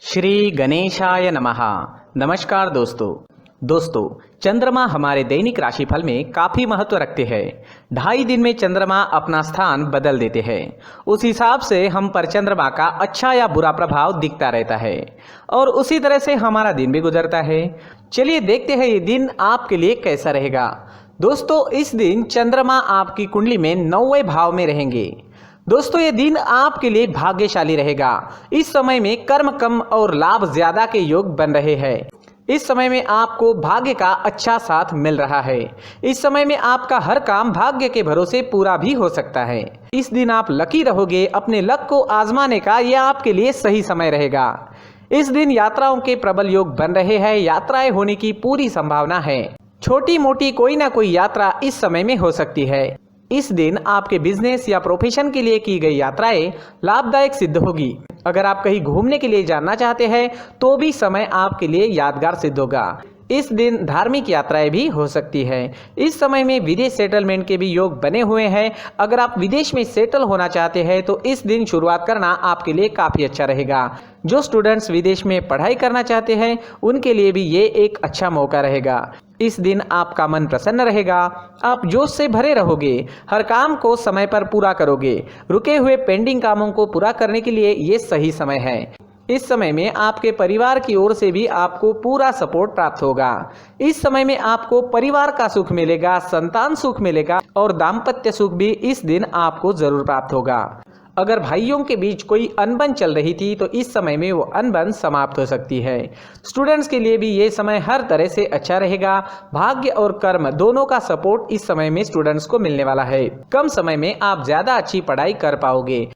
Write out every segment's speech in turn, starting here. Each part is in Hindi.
श्री गणेशाय नमः। नमस्कार दोस्तों चंद्रमा हमारे दैनिक राशिफल में काफ़ी महत्व रखते हैं। 2.5 दिन में चंद्रमा अपना स्थान बदल देते हैं। उस हिसाब से हम पर चंद्रमा का अच्छा या बुरा प्रभाव दिखता रहता है और उसी तरह से हमारा दिन भी गुजरता है। चलिए देखते हैं ये दिन आपके लिए कैसा रहेगा। दोस्तों, इस दिन चंद्रमा आपकी कुंडली में 9वें भाव में रहेंगे। दोस्तों, ये दिन आपके लिए भाग्यशाली रहेगा। इस समय में कर्म कम और लाभ ज्यादा के योग बन रहे हैं। इस समय में आपको भाग्य का अच्छा साथ मिल रहा है। इस समय में आपका हर काम भाग्य के भरोसे पूरा भी हो सकता है। इस दिन आप लकी रहोगे। अपने लक को आजमाने का यह आपके लिए सही समय रहेगा। इस दिन यात्राओं के प्रबल योग बन रहे हैं। यात्राएं होने की पूरी संभावना है। छोटी मोटी कोई ना कोई यात्रा इस समय में हो सकती है। इस दिन आपके बिजनेस या प्रोफेशन के लिए की गई यात्राएं लाभदायक सिद्ध होगी। अगर आप कहीं घूमने के लिए जाना चाहते हैं तो भी समय आपके लिए यादगार सिद्ध होगा। इस दिन धार्मिक यात्राएं भी हो सकती है। इस समय में विदेश सेटलमेंट के भी योग बने हुए हैं। अगर आप विदेश में सेटल होना चाहते हैं तो इस दिन शुरुआत करना आपके लिए काफ़ी अच्छा रहेगा। जो स्टूडेंट्स विदेश में पढ़ाई करना चाहते हैं उनके लिए भी ये एक अच्छा मौका रहेगा। इस दिन आपका मन प्रसन्न रहेगा। आप जोश से भरे रहोगे। हर काम को समय पर पूरा करोगे। रुके हुए पेंडिंग कामों को पूरा करने के लिए ये सही समय है। इस समय में आपके परिवार की ओर से भी आपको पूरा सपोर्ट प्राप्त होगा। इस समय में आपको परिवार का सुख मिलेगा, संतान सुख मिलेगा और दाम्पत्य सुख भी इस दिन आपको जरूर प्राप्त होगा। अगर भाइयों के बीच कोई अनबन चल रही थी तो इस समय में वो अनबन समाप्त हो सकती है। स्टूडेंट्स के लिए भी ये समय हर तरह से अच्छा रहेगा। भाग्य और कर्म दोनों का सपोर्ट इस समय में स्टूडेंट्स को मिलने वाला है। कम समय में आप ज्यादा अच्छी पढ़ाई कर पाओगे।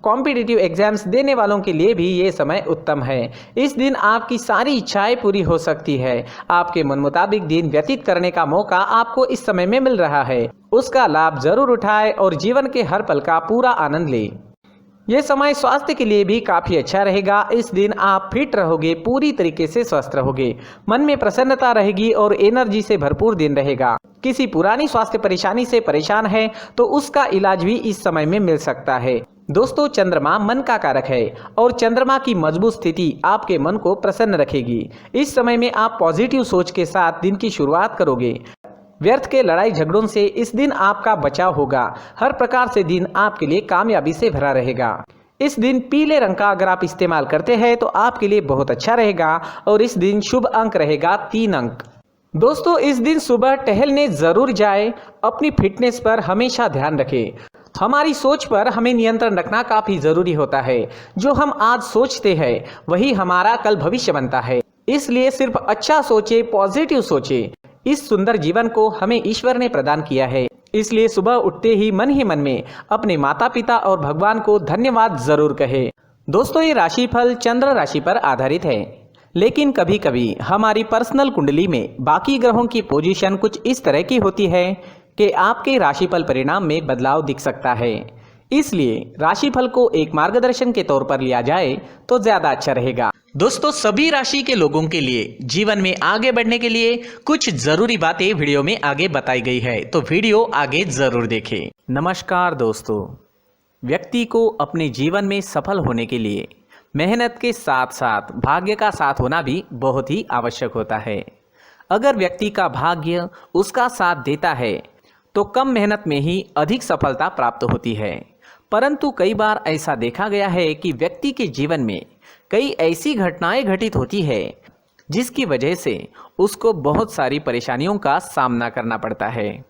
कॉम्पिटिटिव एग्जाम्स देने वालों के लिए भी ये समय उत्तम है। इस दिन आपकी सारी इच्छाएं पूरी हो सकती है। आपके मन मुताबिक दिन व्यतीत करने का मौका आपको इस समय में मिल रहा है। उसका लाभ जरूर उठाएं और जीवन के हर पल का पूरा आनंद लें। यह समय स्वास्थ्य के लिए भी काफी अच्छा रहेगा। इस दिन आप फिट रहोगे, पूरी तरीके से स्वस्थ रहोगे। मन में प्रसन्नता रहेगी और एनर्जी से भरपूर दिन रहेगा। किसी पुरानी स्वास्थ्य परेशानी से परेशान है तो उसका इलाज भी इस समय में मिल सकता है। दोस्तों, चंद्रमा मन का कारक है और चंद्रमा की मजबूत स्थिति आपके मन को प्रसन्न रखेगी। इस समय में आप पॉजिटिव सोच के साथ दिन की शुरुआत करोगे। व्यर्थ के लड़ाई झगड़ों से इस दिन आपका बचाव होगा। हर प्रकार से दिन आपके लिए कामयाबी से भरा रहेगा। इस दिन पीले रंग का अगर आप इस्तेमाल करते हैं तो आपके लिए बहुत अच्छा रहेगा और इस दिन शुभ अंक रहेगा 3 अंक। दोस्तों, इस दिन सुबह टहलने जरूर जाए। अपनी फिटनेस पर हमेशा ध्यान रखें। हमारी सोच पर हमें नियंत्रण रखना काफी जरूरी होता है। जो हम आज सोचते हैं वही हमारा कल भविष्य बनता है। इसलिए सिर्फ अच्छा सोचे, पॉजिटिव सोचे। इस सुंदर जीवन को हमें ईश्वर ने प्रदान किया है। इसलिए सुबह उठते ही मन में अपने माता पिता और भगवान को धन्यवाद जरूर कहे। दोस्तों, ये राशिफल चंद्र राशि पर आधारित है, लेकिन कभी कभी हमारी पर्सनल कुंडली में बाकी ग्रहों की पोजीशन कुछ इस तरह की होती है कि आपके राशिफल परिणाम में बदलाव दिख सकता है। इसलिए राशिफल को एक मार्गदर्शन के तौर पर लिया जाए तो ज्यादा अच्छा रहेगा। दोस्तों, सभी राशि के लोगों के लिए जीवन में आगे बढ़ने के लिए कुछ जरूरी बातें वीडियो में आगे बताई गई है, तो वीडियो आगे जरूर देखें। नमस्कार दोस्तों, व्यक्ति को अपने जीवन में सफल होने के लिए मेहनत के साथ साथ भाग्य का साथ होना भी बहुत ही आवश्यक होता है। अगर व्यक्ति का भाग्य उसका साथ देता है तो कम मेहनत में ही अधिक सफलता प्राप्त होती है। परंतु कई बार ऐसा देखा गया है कि व्यक्ति के जीवन में कई ऐसी घटनाएं घटित होती है जिसकी वजह से उसको बहुत सारी परेशानियों का सामना करना पड़ता है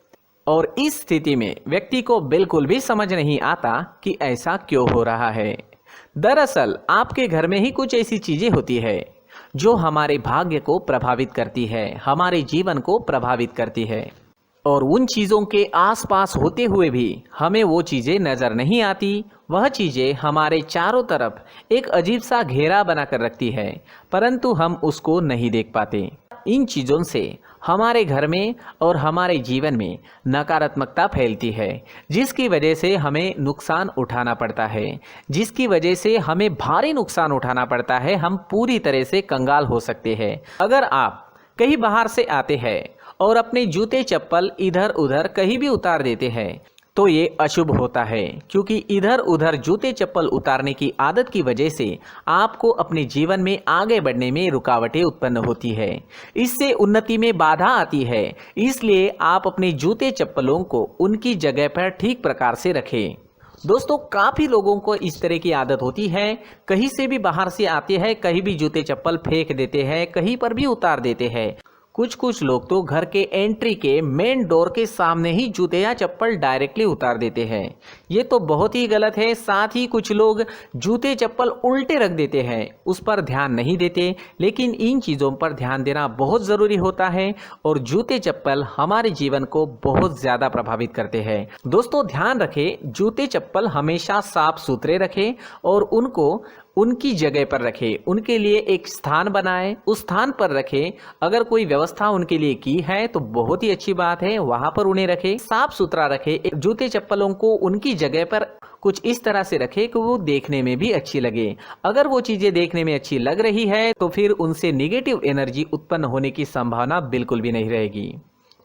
और इस स्थिति में व्यक्ति को बिल्कुल भी समझ नहीं आता कि ऐसा क्यों हो रहा है। दरअसल आपके घर में ही कुछ ऐसी चीजें होती है जो हमारे भाग्य को प्रभावित करती है, हमारे जीवन को प्रभावित करती है और उन चीज़ों के आसपास होते हुए भी हमें वो चीज़ें नज़र नहीं आती। वह चीज़ें हमारे चारों तरफ एक अजीब सा घेरा बनाकर रखती है, परंतु हम उसको नहीं देख पाते। इन चीज़ों से हमारे घर में और हमारे जीवन में नकारात्मकता फैलती है, जिसकी वजह से हमें नुकसान उठाना पड़ता है, जिसकी वजह से हमें भारी नुकसान उठाना पड़ता है। हम पूरी तरह से कंगाल हो सकते हैं। अगर आप कहीं बाहर से आते हैं और अपने जूते चप्पल इधर उधर कहीं भी उतार देते हैं तो ये अशुभ होता है, क्योंकि इधर उधर जूते चप्पल उतारने की आदत की वजह से आपको अपने जीवन में आगे बढ़ने में रुकावटें उत्पन्न होती है। इससे उन्नति में बाधा आती है। इसलिए आप अपने जूते चप्पलों को उनकी जगह पर ठीक प्रकार से रखें। दोस्तों, काफ़ी लोगों को इस तरह की आदत होती है, कहीं से भी बाहर से आते हैं, कहीं भी जूते चप्पल फेंक देते हैं, कहीं पर भी उतार देते हैं। कुछ लोग तो घर के एंट्री के मेन डोर के सामने ही जूते या चप्पल डायरेक्टली उतार देते हैं। ये तो बहुत ही गलत है। साथ ही कुछ लोग जूते चप्पल उल्टे रख देते हैं, उस पर ध्यान नहीं देते। लेकिन इन चीज़ों पर ध्यान देना बहुत ज़रूरी होता है और जूते चप्पल हमारे जीवन को बहुत ज़्यादा प्रभावित करते हैं। दोस्तों, ध्यान रखें, जूते चप्पल हमेशा साफ सुथरे रखें और उनको उनकी जगह पर रखें। उनके लिए एक स्थान बनाएं, उस स्थान पर रखें। अगर कोई व्यवस्था उनके लिए की है तो बहुत ही अच्छी बात है, वहां पर उन्हें रखें, साफ सुथरा रखें। जूते चप्पलों को उनकी जगह पर कुछ इस तरह से रखें कि वो देखने में भी अच्छी लगे। अगर वो चीज़ें देखने में अच्छी लग रही है तो फिर उनसे निगेटिव एनर्जी उत्पन्न होने की संभावना बिल्कुल भी नहीं रहेगी।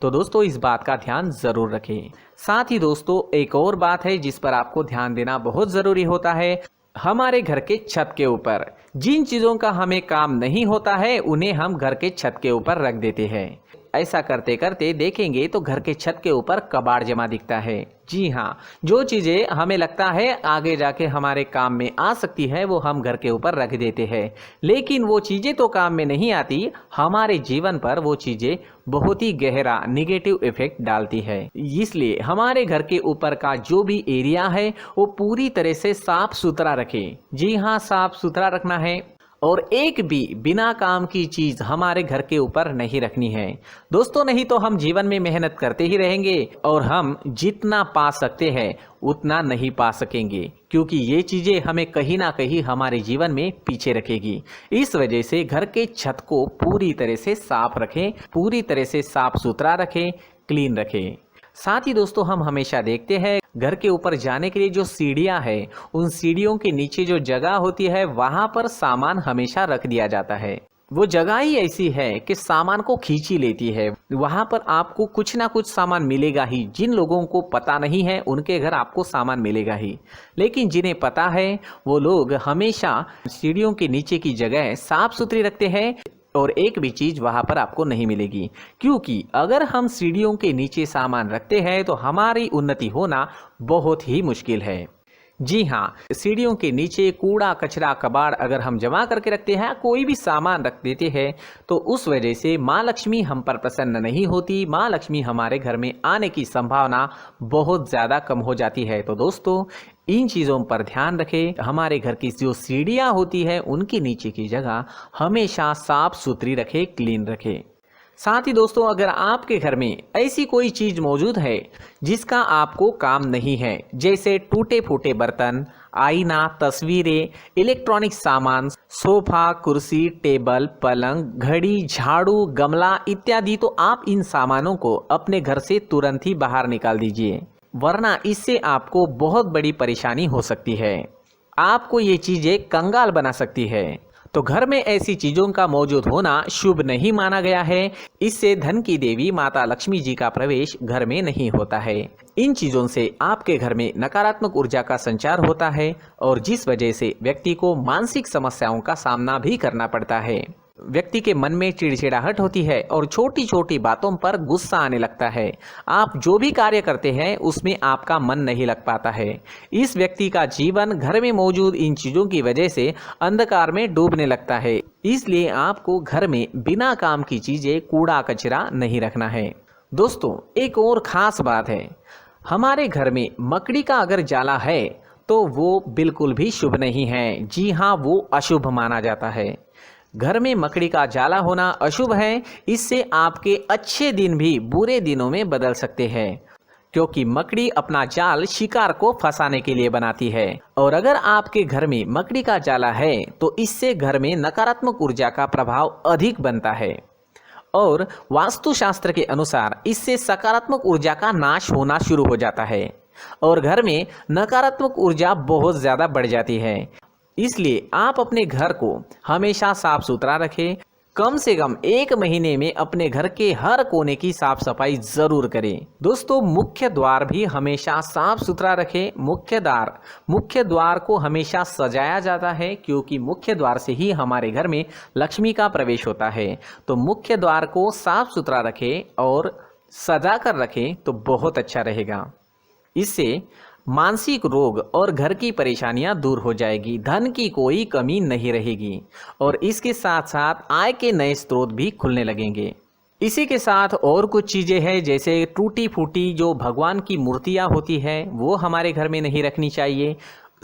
तो दोस्तों, इस बात का ध्यान ज़रूर रखें। साथ ही दोस्तों, एक और बात है जिस पर आपको ध्यान देना बहुत ज़रूरी होता है। हमारे घर के छत के ऊपर जिन चीज़ों का हमें काम नहीं होता है उन्हें हम घर के छत के ऊपर रख देते हैं। ऐसा करते करते देखेंगे तो घर के छत के ऊपर कबाड़ जमा दिखता है। जी हाँ, जो चीज़ें हमें लगता है आगे जाके हमारे काम में आ सकती है वो हम घर के ऊपर रख देते हैं, लेकिन वो चीज़ें तो काम में नहीं आती। हमारे जीवन पर वो चीज़ें बहुत ही गहरा निगेटिव इफेक्ट डालती है। इसलिए हमारे घर के ऊपर का जो भी एरिया है वो पूरी तरह से साफ सुथरा रखें। जी हाँ, साफ सुथरा रखना है और एक भी बिना काम की चीज हमारे घर के ऊपर नहीं रखनी है। दोस्तों, नहीं तो हम जीवन में मेहनत करते ही रहेंगे और हम जितना पा सकते हैं उतना नहीं पा सकेंगे, क्योंकि ये चीजें हमें कहीं ना कहीं हमारे जीवन में पीछे रखेगी। इस वजह से घर के छत को पूरी तरह से साफ रखें, पूरी तरह से साफ सुथरा रखें, क्लीन रखें। साथ ही दोस्तों, हम हमेशा देखते हैं घर के ऊपर जाने के लिए जो सीढ़ियां हैं, उन सीढ़ियों के नीचे जो जगह होती है वहां पर सामान हमेशा रख दिया जाता है। वो जगह ही ऐसी है कि सामान को खींच ही लेती है। वहां पर आपको कुछ ना कुछ सामान मिलेगा ही। जिन लोगों को पता नहीं है उनके घर आपको सामान मिलेगा ही, लेकिन जिन्हें पता है वो लोग हमेशा सीढ़ियों के नीचे की जगह साफ सुथरी रखते हैं और एक भी चीज वहां पर आपको नहीं मिलेगी। क्योंकि अगर हम सीढ़ियों के नीचे सामान रखते हैं तो हमारी उन्नति होना बहुत ही मुश्किल है। जी हाँ, सीढ़ियों के नीचे कूड़ा कचरा कबाड़ अगर हम जमा करके रखते हैं, कोई भी सामान रख देते हैं, तो उस वजह से माँ लक्ष्मी हम पर प्रसन्न नहीं होती। माँ लक्ष्मी हमारे घर में आने की संभावना बहुत ज़्यादा कम हो जाती है। तो दोस्तों, इन चीज़ों पर ध्यान रखें। हमारे घर की जो सीढ़ियाँ होती है उनके नीचे की जगह हमेशा साफ सुथरी रखें, क्लीन रखें। साथ ही दोस्तों, अगर आपके घर में ऐसी कोई चीज़ मौजूद है जिसका आपको काम नहीं है, जैसे टूटे फूटे बर्तन, आईना, तस्वीरें, इलेक्ट्रॉनिक सामान, सोफा, कुर्सी, टेबल, पलंग, घड़ी, झाड़ू, गमला इत्यादि, तो आप इन सामानों को अपने घर से तुरंत ही बाहर निकाल दीजिए, वरना इससे आपको बहुत बड़ी परेशानी हो सकती है। आपको ये चीज़ें कंगाल बना सकती है। तो घर में ऐसी चीजों का मौजूद होना शुभ नहीं माना गया है। इससे धन की देवी माता लक्ष्मी जी का प्रवेश घर में नहीं होता है। इन चीजों से आपके घर में नकारात्मक ऊर्जा का संचार होता है और जिस वजह से व्यक्ति को मानसिक समस्याओं का सामना भी करना पड़ता है। व्यक्ति के मन में चिड़चिड़ाहट होती है और छोटी छोटी बातों पर गुस्सा आने लगता है। आप जो भी कार्य करते हैं उसमें आपका मन नहीं लग पाता है। इस व्यक्ति का जीवन घर में मौजूद इन चीज़ों की वजह से अंधकार में डूबने लगता है। इसलिए आपको घर में बिना काम की चीज़ें, कूड़ा कचरा नहीं रखना है। दोस्तों, एक और ख़ास बात है, हमारे घर में मकड़ी का अगर जाला है तो वो बिल्कुल भी शुभ नहीं है। जी हाँ, वो अशुभ माना जाता है। घर में मकड़ी का जाला होना अशुभ है। इससे आपके अच्छे दिन भी बुरे दिनों में बदल सकते हैं, क्योंकि मकड़ी अपना जाल शिकार को फंसाने के लिए बनाती है। और अगर आपके घर में मकड़ी का जाला है तो इससे घर में नकारात्मक ऊर्जा का प्रभाव अधिक बनता है और वास्तुशास्त्र के अनुसार इससे सकारात्मक ऊर्जा का नाश होना शुरू हो जाता है और घर में नकारात्मक ऊर्जा बहुत ज़्यादा बढ़ जाती है। इसलिए आप अपने घर को हमेशा साफ सुथरा रखें, कम से कम 1 महीने में अपने घर के हर कोने की साफ सफाई जरूर करें। दोस्तों, मुख्य द्वार भी हमेशा साफ सुथरा रखें। मुख्य द्वार को हमेशा सजाया जाता है, क्योंकि मुख्य द्वार से ही हमारे घर में लक्ष्मी का प्रवेश होता है। तो मुख्य द्वार को साफ सुथरा रखें और सजा कर रखें तो बहुत अच्छा रहेगा। इससे मानसिक रोग और घर की परेशानियां दूर हो जाएगी, धन की कोई कमी नहीं रहेगी और इसके साथ साथ आय के नए स्रोत भी खुलने लगेंगे। इसी के साथ और कुछ चीज़ें हैं, जैसे टूटी फूटी जो भगवान की मूर्तियां होती है वो हमारे घर में नहीं रखनी चाहिए।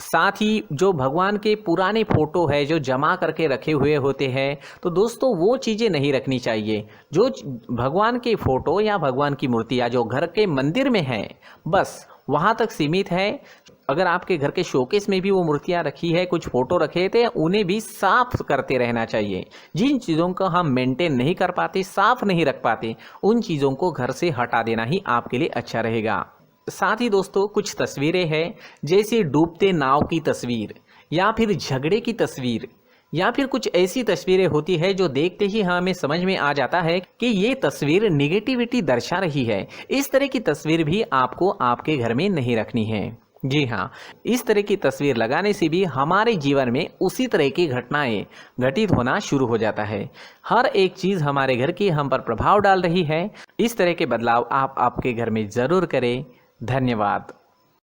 साथ ही जो भगवान के पुराने फोटो है जो जमा करके रखे हुए होते हैं, तो दोस्तों वो चीज़ें नहीं रखनी चाहिए। जो भगवान के फोटो या भगवान की मूर्तियाँ जो घर के मंदिर में हैं, बस वहाँ तक सीमित है। अगर आपके घर के शोकेस में भी वो मूर्तियाँ रखी है, कुछ फोटो रखे थे, उन्हें भी साफ करते रहना चाहिए। जिन चीज़ों को हम मेंटेन नहीं कर पाते, साफ नहीं रख पाते, उन चीज़ों को घर से हटा देना ही आपके लिए अच्छा रहेगा। साथ ही दोस्तों, कुछ तस्वीरें हैं, जैसे डूबते नाव की तस्वीर या फिर झगड़े की तस्वीर या फिर कुछ ऐसी तस्वीरें होती है जो देखते ही हमें समझ में आ जाता है कि ये तस्वीर निगेटिविटी दर्शा रही है। इस तरह की तस्वीर भी आपको आपके घर में नहीं रखनी है। जी हाँ, इस तरह की तस्वीर लगाने से भी हमारे जीवन में उसी तरह की घटनाएं घटित होना शुरू हो जाता है। हर एक चीज़ हमारे घर की हम पर प्रभाव डाल रही है। इस तरह के बदलाव आप आपके घर में ज़रूर करें। धन्यवाद।